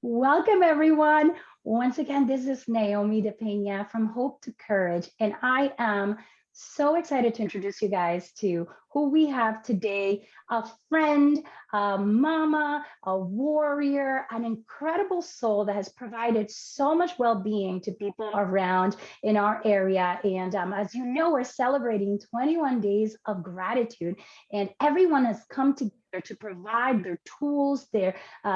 Welcome, everyone. Once again, this is Naomi De Pena from Hope to Courage, and I am so excited to introduce you guys to who we have today, a friend, a mama, a warrior, an incredible soul that has provided so much well-being to people around in our area. And as you know, we're celebrating 21 days of gratitude, and everyone has come together to provide their tools, their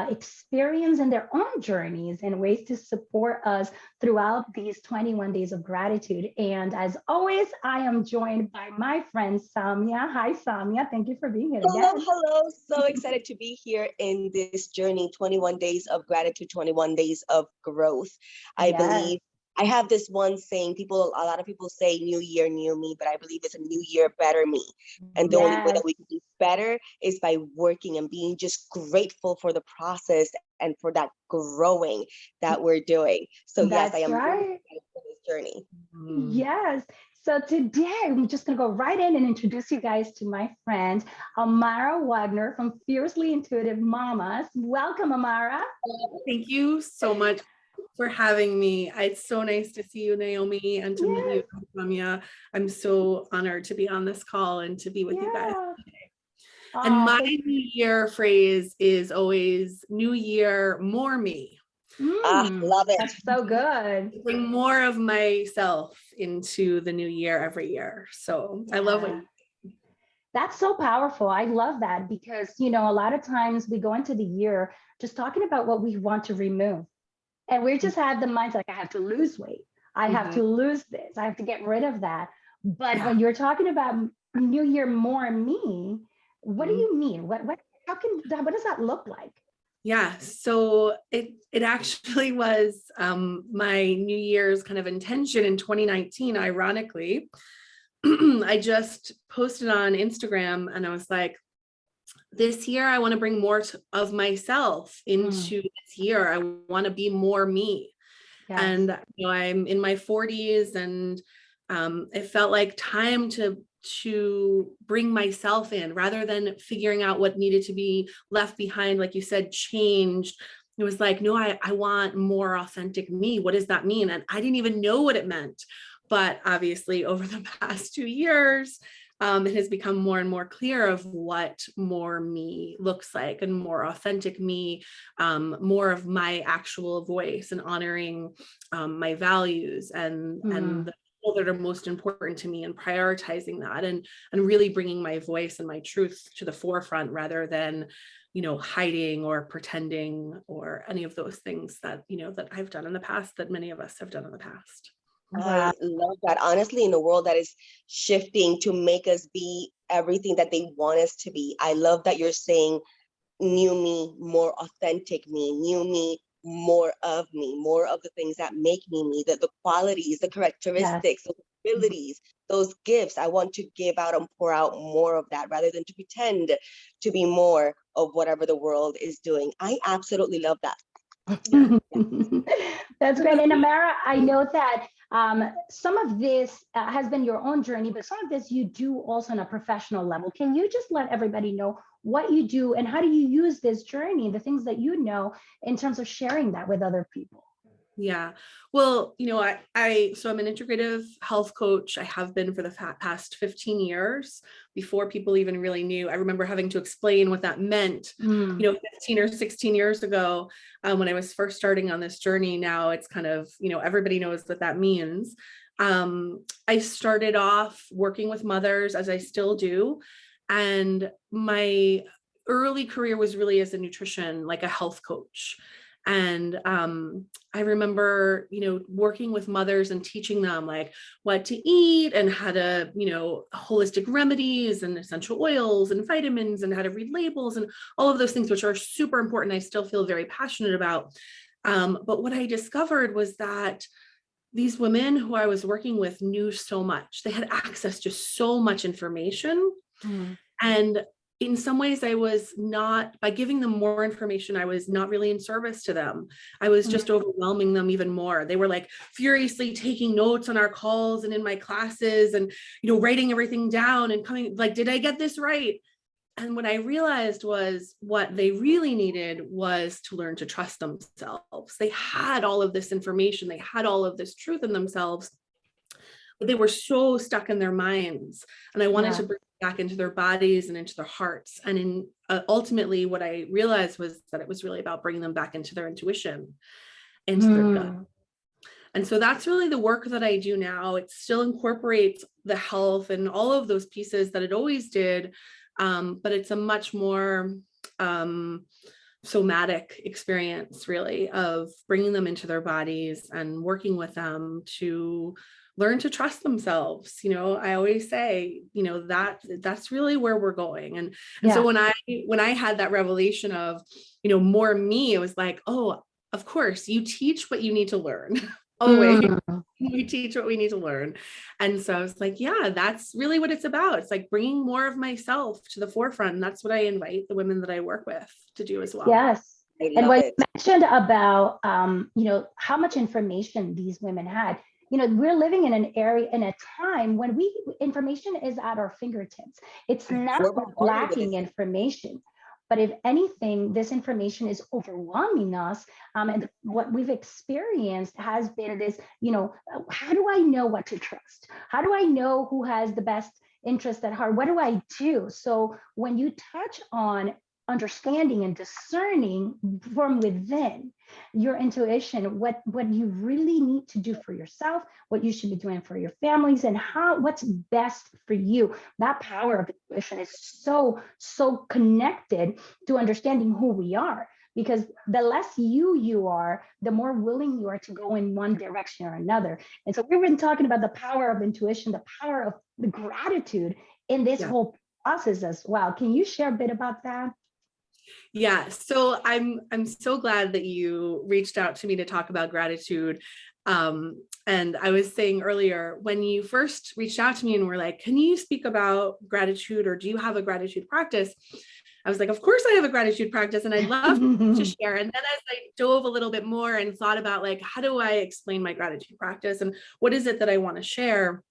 experience and their own journeys and ways to support us throughout these 21 days of gratitude. And as always, I am joined by my friend Samia. Hi, Samia. Thank you for being here Hello, again. hello. So excited to be here in this journey, 21 days of gratitude, 21 days of growth. I Yes. believe I have this one saying, a lot of people say new year, new me, but I believe it's a new year, better me. And the only way that Yes. we can be better is by working and being just grateful for the process and for that growing that we're doing. So yes, I That's am really right. excited for this journey. Yes. So today I'm just going to go right in and introduce you guys to my friend, Amara Wagner from Fiercely Intuitive Mommas. Welcome, Amara. Thank you so much for having me. It's so nice to see you, Naomi, and to meet you, Yes. Samia. I'm so honored to be on this call and to be with you guys. Yeah. And Oh, my thank New Year phrase is always New Year, more me. Love it. That's so good. Bring more of myself into the new year every year. So I love what Yeah. That's so powerful. I love that because, a lot of times we go into the year just talking about what we want to remove. And we just have the mindset like, I have to lose weight. I have to lose this. I have to get rid of that. But yeah. when you're talking about New Year more me, what do you mean? What does that look like? Yeah, so it actually was my New Year's kind of intention in 2019. Ironically, I just posted on Instagram and I was like, this year I want to bring more of myself into this year. I want to be more me. Yes. And I'm in my 40s, and it felt like time to bring myself in rather than figuring out what needed to be left behind, like you said, changed. It was like, no, I want more authentic me. What does that mean? And I didn't even know what it meant. But obviously over the past 2 years, it has become more and more clear of what more me looks like, and more authentic me, more of my actual voice, and honoring my values and the people that are most important to me, and prioritizing that, and really bringing my voice and my truth to the forefront rather than hiding or pretending or any of those things that that I've done in the past, that many of us have done in the past. Wow. I love that. Honestly, in a world that is shifting to make us be everything that they want us to be, I love that you're saying new me, more authentic me, new me, more of me, more of the things that make me, the qualities, the Yes. characteristics, the abilities, those gifts. I want to give out and pour out more of that rather than to pretend to be more of whatever the world is doing. I absolutely love that. Yeah. That's great. And Amara, I know that some of this has been your own journey, but some of this you do also on a professional level. Can you just let everybody know what you do and how do you use this journey, the things that you know, in terms of sharing that with other people? Yeah. Well, so I'm an integrative health coach. I have been for the past 15 years, before people even really knew. I remember having to explain what that meant, 15 or 16 years ago, when I was first starting on this journey. Now it's kind of, everybody knows what that means. I started off working with mothers, as I still do. And my early career was really as a nutrition, like a health coach. And I remember, working with mothers and teaching them like what to eat and how to, holistic remedies and essential oils and vitamins and how to read labels and all of those things, which are super important. I still feel very passionate about. But what I discovered was that these women who I was working with knew so much. They had access to so much information. And in some ways, I was not, by giving them more information, I was not really in service to them. I was just overwhelming them even more. They were like furiously taking notes on our calls and in my classes and, writing everything down and coming like, did I get this right? And what I realized was what they really needed was to learn to trust themselves. They had all of this information, they had all of this truth in themselves, but they were so stuck in their minds. And I wanted to bring it back into their bodies and into their hearts. And ultimately, what I realized was that it was really about bringing them back into their intuition, into their gut. And so that's really the work that I do now. It still incorporates the health and all of those pieces that it always did. But it's a much more somatic experience, really, of bringing them into their bodies and working with them to learn to trust themselves. You know, I always say, you know, that's really where we're going. And so when I had that revelation of, you know, more me, it was like, oh, of course, you teach what you need to learn. Always. We teach what we need to learn. And so I was like, yeah, that's really what it's about. It's like bringing more of myself to the forefront. And that's what I invite the women that I work with to do as well. Yes. I And love what it. you mentioned about, you know, how much information these women had, you know, we're living in an area, in a time when information is at our fingertips. It's not We're bombarded with lacking information. But if anything, this information is overwhelming us. And what we've experienced has been this, you know, how do I know what to trust? How do I know who has the best interest at heart? What do I do? So when you touch on understanding and discerning from within your intuition, what you really need to do for yourself, what you should be doing for your families, and what's best for you. That power of intuition is so connected to understanding who we are, because the less you are, the more willing you are to go in one direction or another. And so we've been talking about the power of intuition, the power of the gratitude in this whole process as well. Can you share a bit about that? Yeah, so I'm so glad that you reached out to me to talk about gratitude. And I was saying earlier, when you first reached out to me and were like, can you speak about gratitude, or do you have a gratitude practice? I was like, of course I have a gratitude practice and I'd love to share. And then as I dove a little bit more and thought about, like, how do I explain my gratitude practice and what is it that I want to share?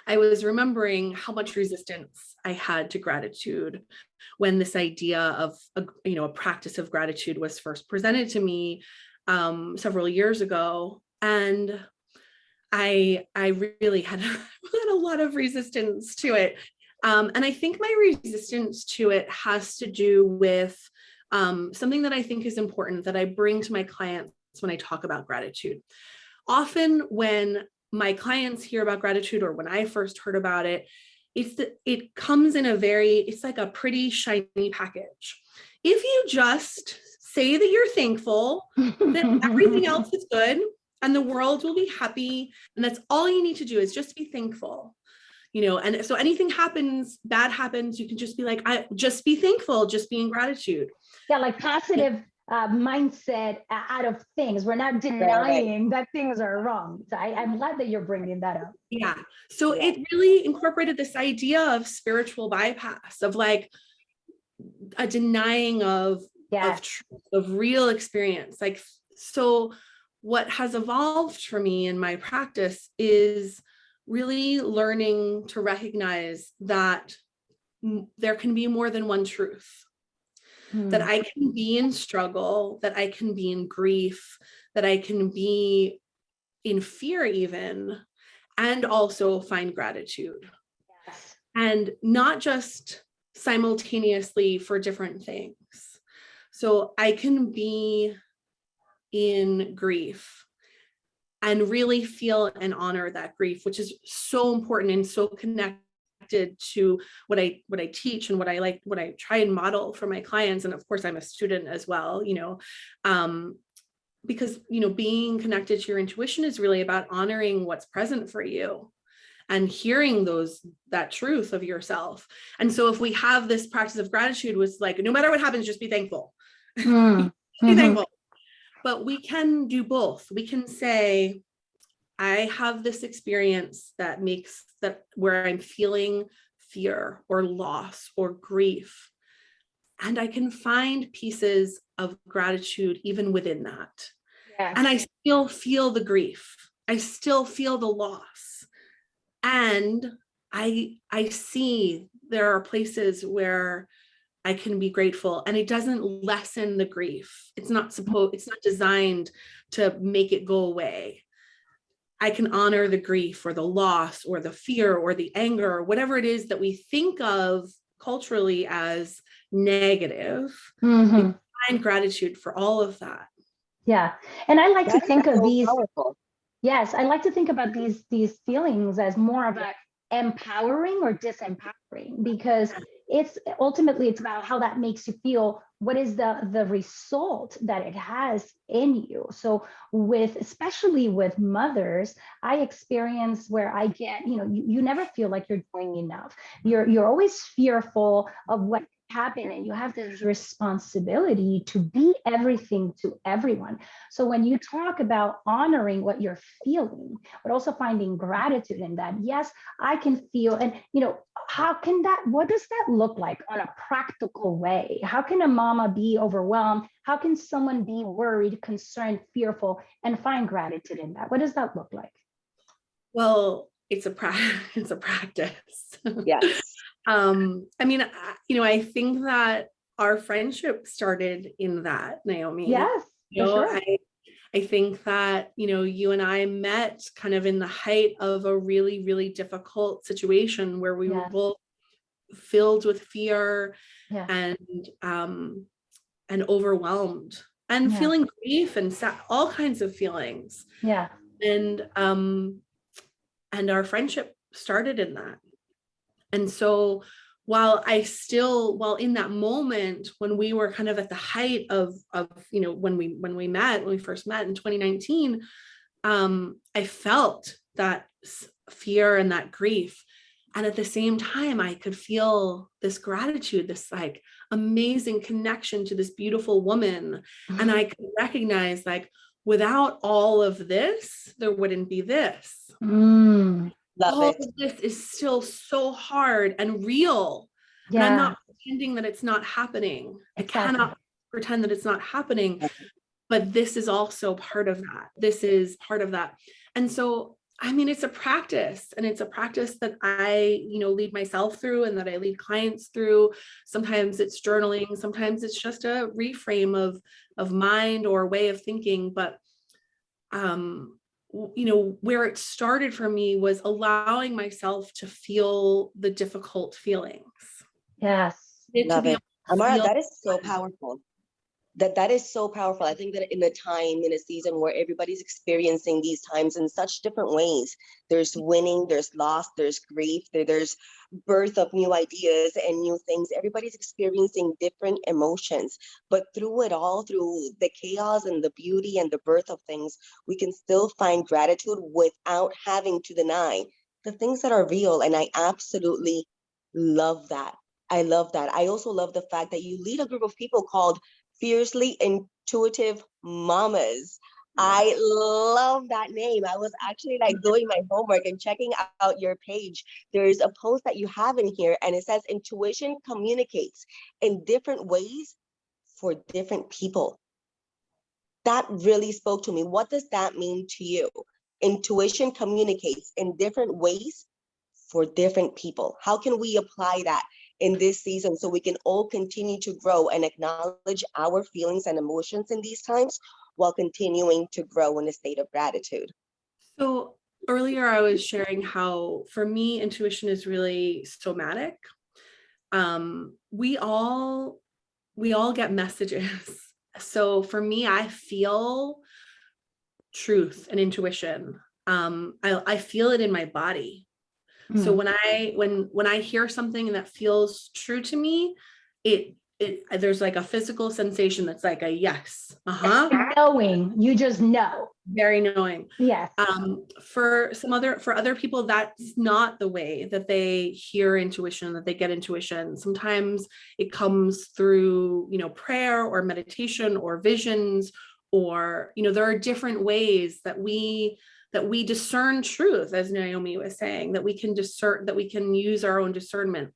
I was remembering how much resistance I had to gratitude when this idea of a practice of gratitude was first presented to me several years ago, and I really had a lot of resistance to it, and I think my resistance to it has to do with something that I think is important that I bring to my clients when I talk about gratitude. Often when my clients hear about gratitude, or when I first heard about it, it comes in it's like a pretty shiny package. If you just say that you're thankful, that everything else is good and the world will be happy, and that's all you need to do is just be thankful. You know, and so anything bad happens, you can just be like, just be thankful, just be in gratitude. Yeah, like positive mindset out of things. We're not denying that things are wrong. So I'm glad that you're bringing that up. Yeah. So it really incorporated this idea of spiritual bypass, of like a denying of truth, of real experience. Like, so what has evolved for me in my practice is really learning to recognize that there can be more than one truth. That I can be in struggle, that I can be in grief, that I can be in fear even, and also find gratitude. Yes. And not just simultaneously for different things. So I can be in grief and really feel and honor that grief, which is so important and so connected to what I teach and what I try and model for my clients. And of course, I'm a student as well, you know, because, you know, being connected to your intuition is really about honoring what's present for you and hearing that truth of yourself. And so if we have this practice of gratitude, was like, no matter what happens, just be thankful. Be thankful. But we can do both. We can say, I have this experience where I'm feeling fear or loss or grief, and I can find pieces of gratitude even within that. Yes. And I still feel the grief. I still feel the loss. And I see there are places where I can be grateful, and it doesn't lessen the grief. It's not designed to make it go away. I can honor the grief or the loss or the fear or the anger or whatever it is that we think of culturally as negative. Mm-hmm. Find gratitude for all of that. Yeah. And I like to That is think of so these, powerful. yes, I like to think about these feelings as more of a empowering or disempowering, because it's ultimately it's about how that makes you feel. What is the result that it has in you? So with, especially with mothers, I experience where I get, you never feel like you're doing enough. You're always fearful of what happen, and you have this responsibility to be everything to everyone. So when you talk about honoring what you're feeling, but also finding gratitude in that, yes, I can feel, and what does that look like on a practical way? How can a mama be overwhelmed? How can someone be worried, concerned, fearful, and find gratitude in that? What does that look like? Well, it's a practice. Yes. I mean, I think that our friendship started in that, Naomi. Yes, for sure. I think that, you and I met kind of in the height of a really, really difficult situation where we were both filled with fear and overwhelmed and feeling grief and all kinds of feelings. Yeah. And our friendship started in that. And so while in that moment, when we were kind of at the height of when we first met in 2019, I felt that fear and that grief. And at the same time, I could feel this gratitude, this like amazing connection to this beautiful woman. Mm-hmm. And I could recognize, like, without all of this, there wouldn't be this. All of this is still so hard and real. Yeah. And I'm not pretending that it's not happening. Exactly. I cannot pretend that it's not happening, but this is also part of that. This is part of that. And so, I mean, it's a practice, and it's a practice that I, lead myself through and that I lead clients through. Sometimes it's journaling. Sometimes it's just a reframe of mind or way of thinking. But, where it started for me was allowing myself to feel the difficult feelings. Yes. Love it. Amara, that is so powerful. That is so powerful. I think that in a season where everybody's experiencing these times in such different ways, there's winning, there's loss, there's grief, there's birth of new ideas and new things. Everybody's experiencing different emotions, but through it all, through the chaos and the beauty and the birth of things, we can still find gratitude without having to deny the things that are real. And I absolutely love that. I love that. I also love the fact that you lead a group of people called Fiercely Intuitive Mommas. I love that name. I was actually doing my homework and checking out your page. There's a post that you have in here, and it says intuition communicates in different ways for different people. That really spoke to me. What does that mean to you? Intuition communicates in different ways for different people. How can we apply that in this season so we can all continue to grow and acknowledge our feelings and emotions in these times while continuing to grow in a state of gratitude? So earlier I was sharing how for me, intuition is really somatic. We all get messages. So for me, I feel truth and intuition. I feel it in my body. So when I hear something that feels true to me, there's like a physical sensation that's like a yes. Knowing, you just know. Very knowing. Yes. For other people, that's not the way that they hear intuition, that they get intuition. Sometimes it comes through, prayer or meditation or visions, or, there are different ways that we discern truth, as Naomi was saying, that we can discern, that we can use our own discernment.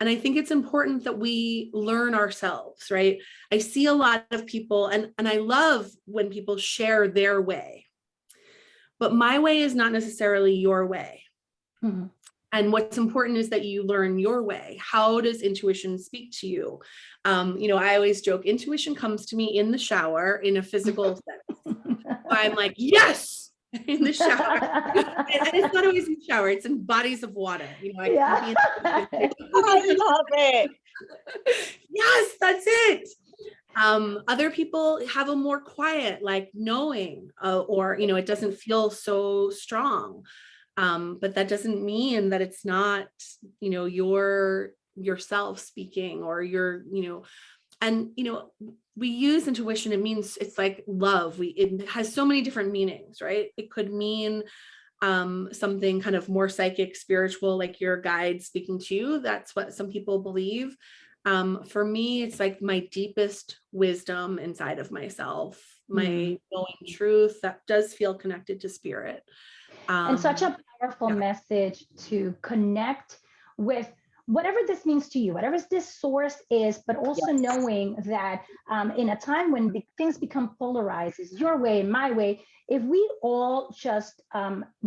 And I think it's important that we learn ourselves, right? I see a lot of people, and I love when people share their way, but my way is not necessarily your way. Mm-hmm. And what's important is that you learn your way. How does intuition speak to you? I always joke, intuition comes to me in the shower in a physical sense. I'm like, yes, in the shower. And it's not always in the shower, it's in bodies of water. Yeah. I love it. Yes, that's it. Other people have a more quiet, like knowing, or, it doesn't feel so strong. But that doesn't mean that it's not, yourself speaking, or and, we use intuition. It means, it's like love. It has so many different meanings, right? It could mean something kind of more psychic, spiritual, like your guide speaking to you. That's what some people believe. For me, it's like my deepest wisdom inside of myself, my knowing truth that does feel connected to spirit. And such a powerful message to connect with whatever this means to you, whatever this source is, but also knowing that in a time when things become polarized, is your way, my way, if we all just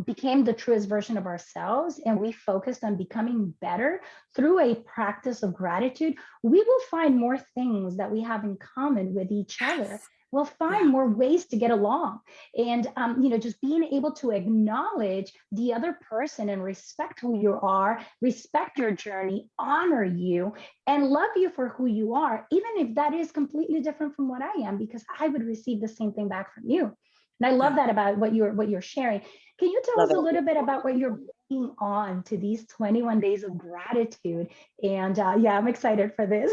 became the truest version of ourselves and we focused on becoming better through a practice of gratitude, we will find more things that we have in common with each other. We'll find more ways to get along. And, just being able to acknowledge the other person and respect who you are, respect your journey, honor you, and love you for who you are, even if that is completely different from what I am, because I would receive the same thing back from you. And I love that about what you're sharing. Can you tell us a little bit about what you're bringing on to these 21 days of gratitude? And I'm excited for this.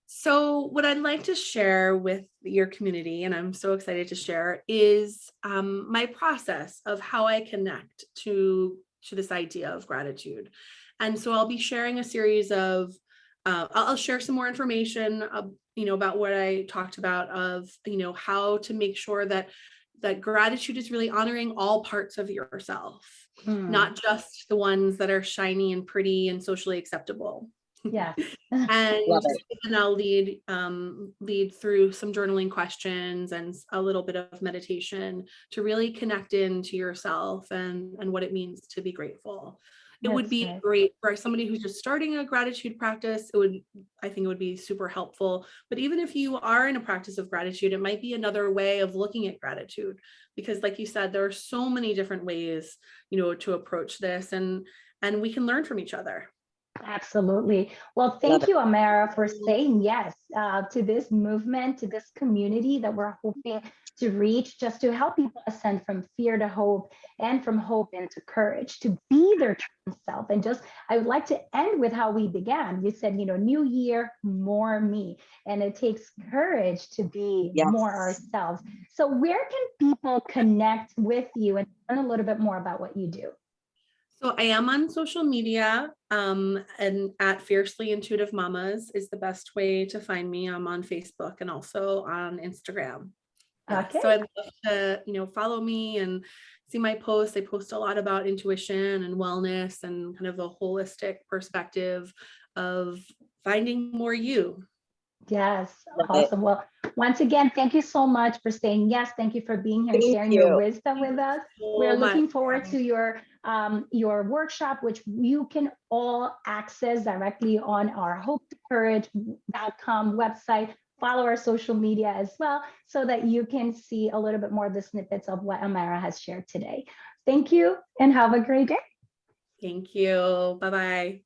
So what I'd like to share with your community, and I'm so excited to share, is my process of how I connect to this idea of gratitude. And so I'll be sharing a series of, I'll share some more information, about what I talked about, of, how to make sure that gratitude is really honoring all parts of yourself, not just the ones that are shiny and pretty and socially acceptable. Yeah. And then I'll lead through some journaling questions and a little bit of meditation to really connect into yourself and what it means to be grateful. It would be great for somebody who's just starting a gratitude practice. I think it would be super helpful. But even if you are in a practice of gratitude, it might be another way of looking at gratitude, because like you said, there are so many different ways, to approach this, and we can learn from each other. Absolutely. Well, thank you, Amara, for saying yes to this movement, to this community that we're hoping to reach, just to help people ascend from fear to hope, and from hope into courage, to be their true self. And I would like to end with how we began. You said, new year, more me. And it takes courage to be more ourselves. So where can people connect with you and learn a little bit more about what you do? So I am on social media, and at Fiercely Intuitive Mommas is the best way to find me. I'm on Facebook and also on Instagram. Okay. So I'd love to, follow me and see my posts. I post a lot about intuition and wellness and kind of a holistic perspective of finding more you. Yes. Awesome. Well, once again, thank you so much for saying yes. Thank you for being here and sharing your wisdom with us. We're looking forward to your workshop, which you can all access directly on our hopetocourage.com website. Follow our social media as well, so that you can see a little bit more of the snippets of what Amara has shared today. Thank you and have a great day. Thank you. Bye-bye.